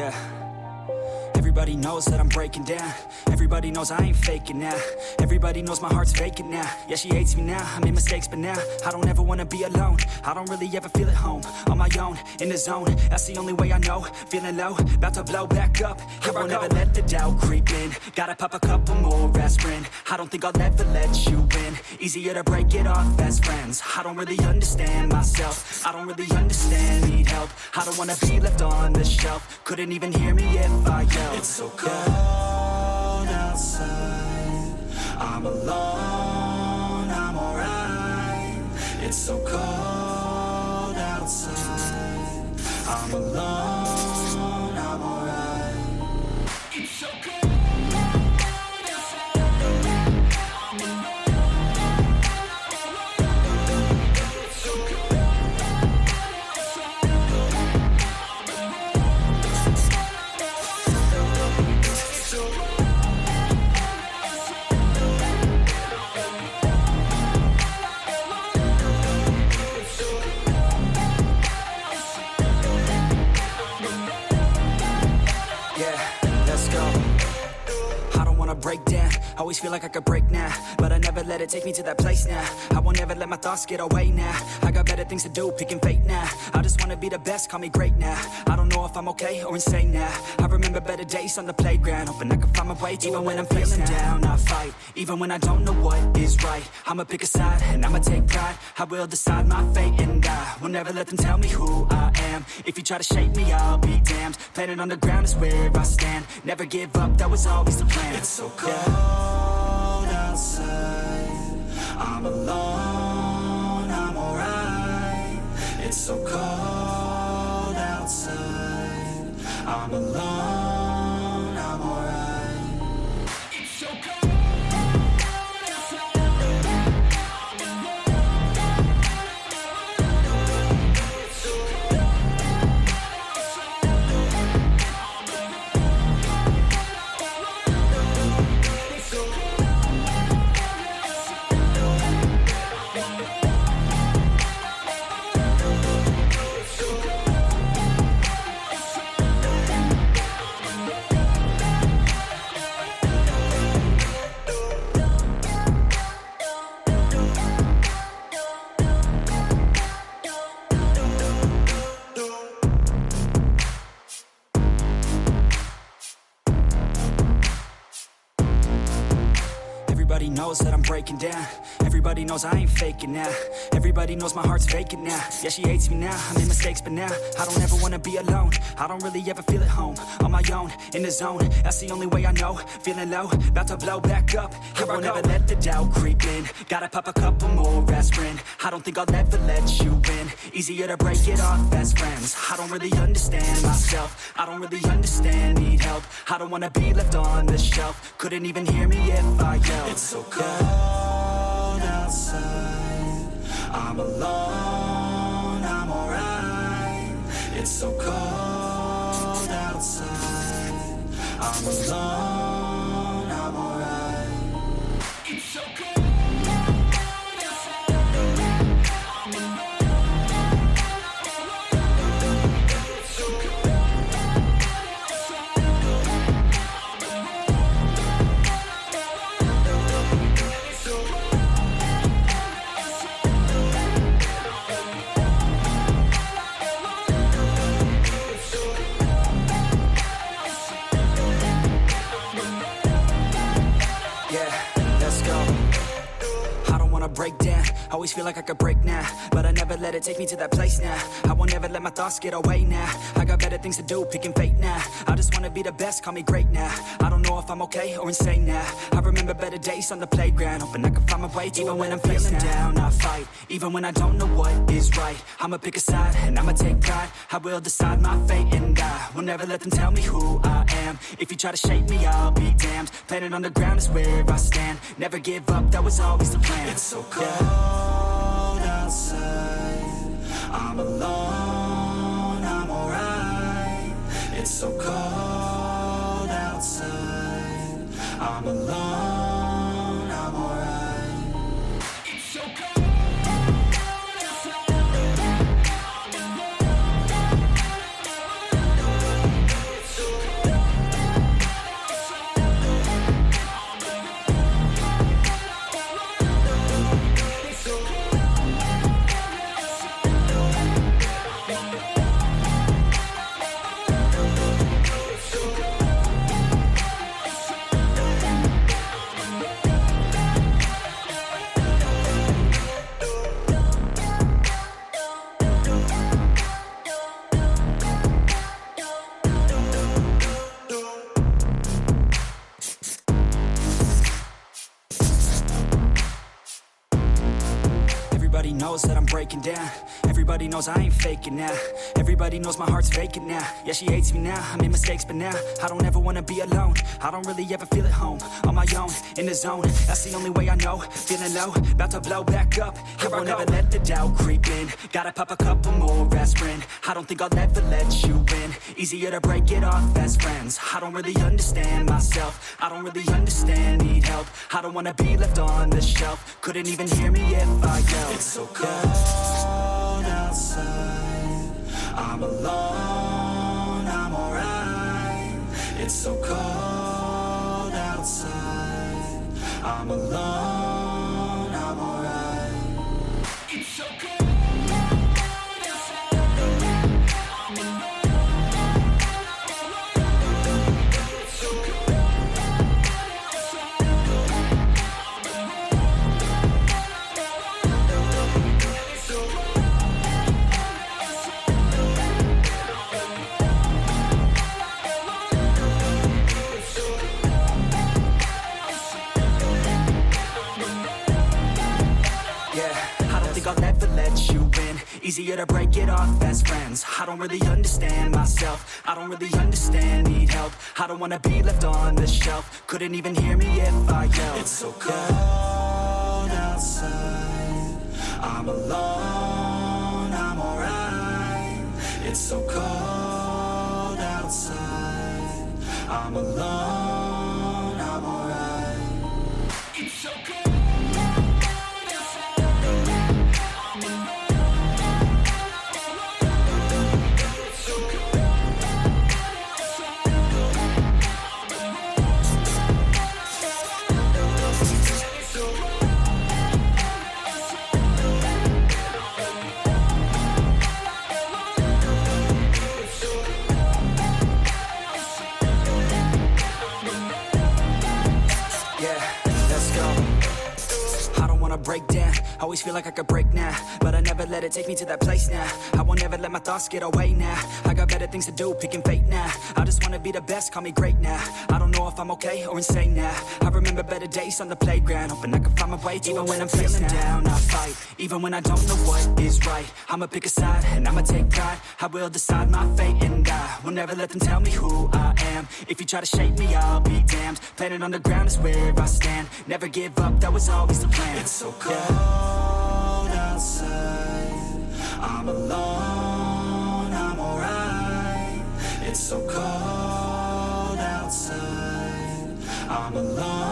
Yeah. Everybody knows that I'm breaking down. Everybody knows I ain't faking now. Everybody knows my heart's vacant now. Yeah, she hates me now, I made mistakes but now I don't ever wanna be alone. I don't really ever feel at home. On my own, in the zone, that's the only way I know. Feeling low, about to blow back up. Here I won't ever let the doubt creep in. Gotta pop a couple more aspirin. I don't think I'll ever let you in. Easier to break it off as friends. I don't really understand myself. I don't really understand, need help. I don't wanna be left on the shelf. Couldn't even hear me if I yelled. It's so cold outside. I'm alone, I'm alright. It's so cold outside. I'm alone, I'm alright. It's so cold. Break down, always feel like I could break now, but I never let it take me to that place now. I won't ever let my thoughts get away now. I got better things to do, picking fate now. I just wanna be the best, call me great now. I don't know if I'm okay or insane now. I remember better days on the playground, hoping I can find my way to even when I'm feeling down, I fight. Even when I don't know what is right, I'ma pick a side and I'ma take pride. I will decide my fate and I will never let them tell me who I am. If you try to shape me, I'll be damned. Planet on the ground is where I stand. Never give up, that was always the plan. It's so cold outside. I'm alone, I'm alright. It's so cold outside. I'm alone, I'm alright. It's so cold. Everybody knows that I'm breaking down. Everybody knows I ain't faking now. Everybody knows my heart's vacant now. Yeah, she hates me now, I made mistakes but now I don't ever wanna be alone. I don't really ever feel at home. On my own, in the zone, that's the only way I know. Feeling low, about to blow back up. Here I won't ever let the doubt creep in. Gotta pop a couple more aspirin. I don't think I'll ever let you in. Easier to break it off as friends. I don't really understand myself. I don't really understand, need help. I don't wanna be left on the shelf. Couldn't even hear me if I yelled. It's so cold outside. I'm alone, I'm alright. It's so cold outside. I'm alone, I'm alright. It's so cold. Break down, always feel like I could break now, but I never let it take me to that place now. I won't ever let my thoughts get away now. I got better things to do, picking fate now. I just wanna be the best, call me great now. I don't know if I'm okay or insane now. I remember better days on the playground, hoping I can find my way to even when I'm feeling down, I fight. Even when I don't know what is right, I'ma pick a side and I'ma take pride. I will decide my fate and I will never let them tell me who I am. If you try to shape me, I'll be damned. Planet on the ground is where I stand. Never give up, that was always the plan. It's so cold outside. I'm alone, I'm alright. It's so cold outside. I'm alone, I'm alright. It's so cold. It's that I'm breaking down. Everybody knows I ain't faking now. Everybody knows my heart's vacant now. Yeah, she hates me now, I made mistakes but now I don't ever wanna be alone. I don't really ever feel at home. On my own, in the zone, that's the only way I know. Feeling low, about to blow back up. I won't ever let the doubt creep in. Gotta pop a couple more aspirin. I don't think I'll ever let you in. Easier to break it off best friends. I don't really understand myself. I don't really understand, need help. I don't wanna be left on the shelf. Couldn't even hear me if I yelled. It's so cold outside, I'm alone, I'm alright. It's so cold outside, I'm alone, I'm alright. It's so cold outside, I'm alone, it's so cold outside, I'll never let you in. Easier to break it off best friends. I don't really understand myself. I don't really understand, need help. I don't wanna be left on the shelf. Couldn't even hear me if I yelled. It's so cold outside, I'm alone, I'm alright. It's so cold outside, I'm alone, I'm alright. It's so cold. Break down, always feel like I could break now, but I never let it take me to that place now. I won't ever let my thoughts get away now. I got better things to do, picking fate now. I just wanna be the best, call me great now. I don't know if I'm okay or insane now. I remember better days on the playground, hoping I can find my way to even when I'm feeling down. I fight, even when I don't know what is right. I'ma pick a side, and I'ma take pride. I will decide my fate, and I will never let them tell me who I am. If you try to shape me, I'll be damned. Planet on the ground is where I stand. Never give up, that was always the plan. It's so cold outside, I'm alone, I'm alright. It's so cold outside, I'm alone.